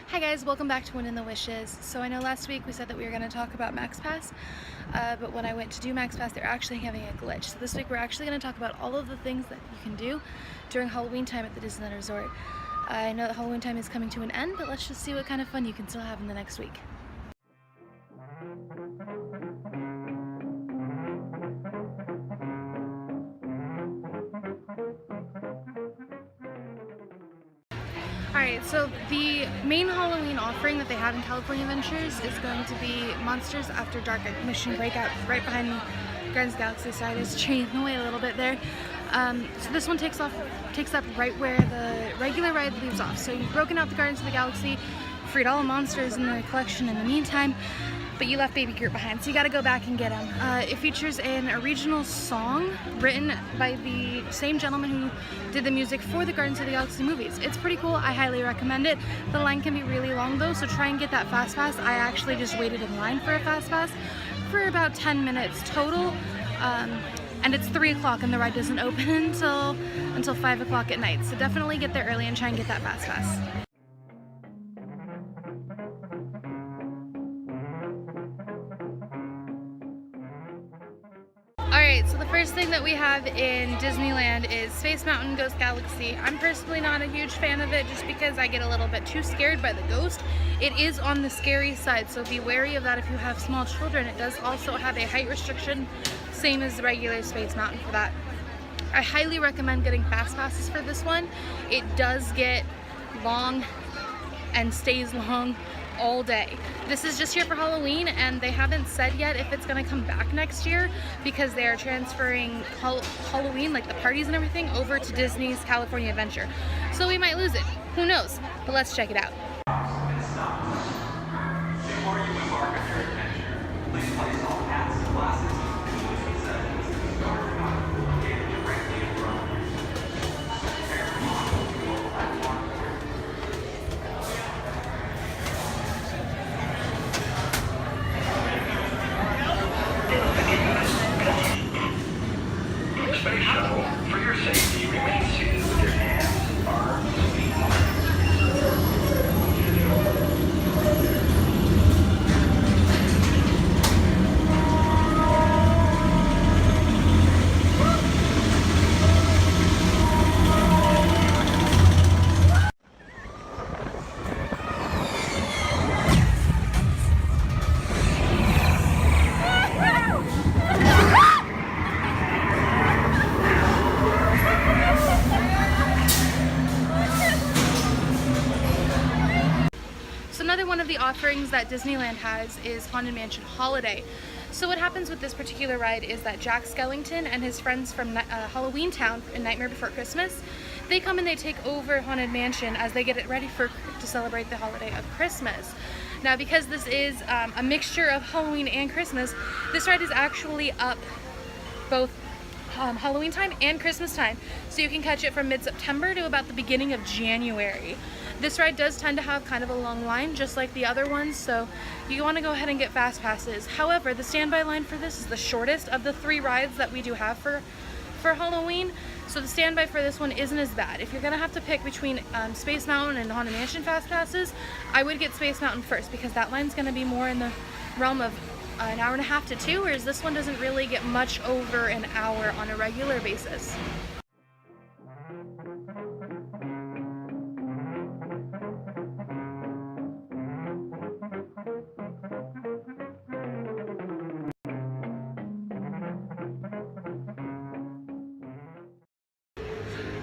Hi guys, welcome back to Win in the Wishes. So I know last week we said that we were going to talk about Max Pass, but when I went to do Max Pass, they're actually having a glitch. So this week we're actually going to talk about all of the things that you can do during Halloween time at the Disneyland Resort. I know that Halloween time is coming to an end, but let's just see what kind of fun you can still have in the next week. Alright, so the main Halloween offering that they have in California Adventures is going to be Monsters After Dark Mission Breakout right behind me. Guardians of the Galaxy side is changing the way a little bit there. So this one takes up right where the regular ride leaves off. So you've broken out the Guardians of the Galaxy, freed all the monsters in the collection in the meantime, but you left Baby Groot behind, so you gotta go back and get him. It features an original song written by the same gentleman who did the music for the Guardians of the Galaxy movies. It's pretty cool, I highly recommend it. The line can be really long though, so try and get that Fast Pass. I actually just waited in line for a Fast Pass for about 10 minutes total, and it's 3 o'clock and the ride doesn't open until 5 o'clock at night, so definitely get there early and try and get that Fast Pass. Alright, so the first thing that we have in Disneyland is Space Mountain Ghost Galaxy. I'm personally not a huge fan of it just because I get a little bit too scared by the ghost. It is on the scary side, so be wary of that if you have small children. It does also have a height restriction, same as the regular Space Mountain for that. I highly recommend getting Fast Passes for this one. It does get long and stays long all day. This is just here for Halloween, and they haven't said yet if it's going to come back next year because they are transferring Halloween, like the parties and everything, over to Disney's California Adventure. So we might lose it. Who knows? But let's check it out. Before you embark on your adventure, please place all hats, glasses, and moving settings in the guard mount located directly in front of you. Prepare to launch the global platform. Space shuttle, for your safety, remain seated with your hands, arms, feet, Another one of the offerings that Disneyland has is Haunted Mansion Holiday. So what happens with this particular ride is that Jack Skellington and his friends from Halloween Town in Nightmare Before Christmas, they come and they take over Haunted Mansion as they get it ready to celebrate the holiday of Christmas. Now, because this is a mixture of Halloween and Christmas, this ride is actually up both Halloween time and Christmas time, so you can catch it from mid-September to about the beginning of January. This ride does tend to have kind of a long line, just like the other ones, so you want to go ahead and get Fast Passes. However, the standby line for this is the shortest of the 3 rides that we do have for Halloween, so the standby for this one isn't as bad. If you're going to have to pick between Space Mountain and Haunted Mansion Fast Passes, I would get Space Mountain first, because that line's going to be more in the realm of an hour and a half to 2, whereas this one doesn't really get much over an hour on a regular basis.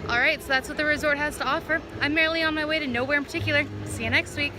Alright, so that's what the resort has to offer. I'm merely on my way to nowhere in particular. See you next week.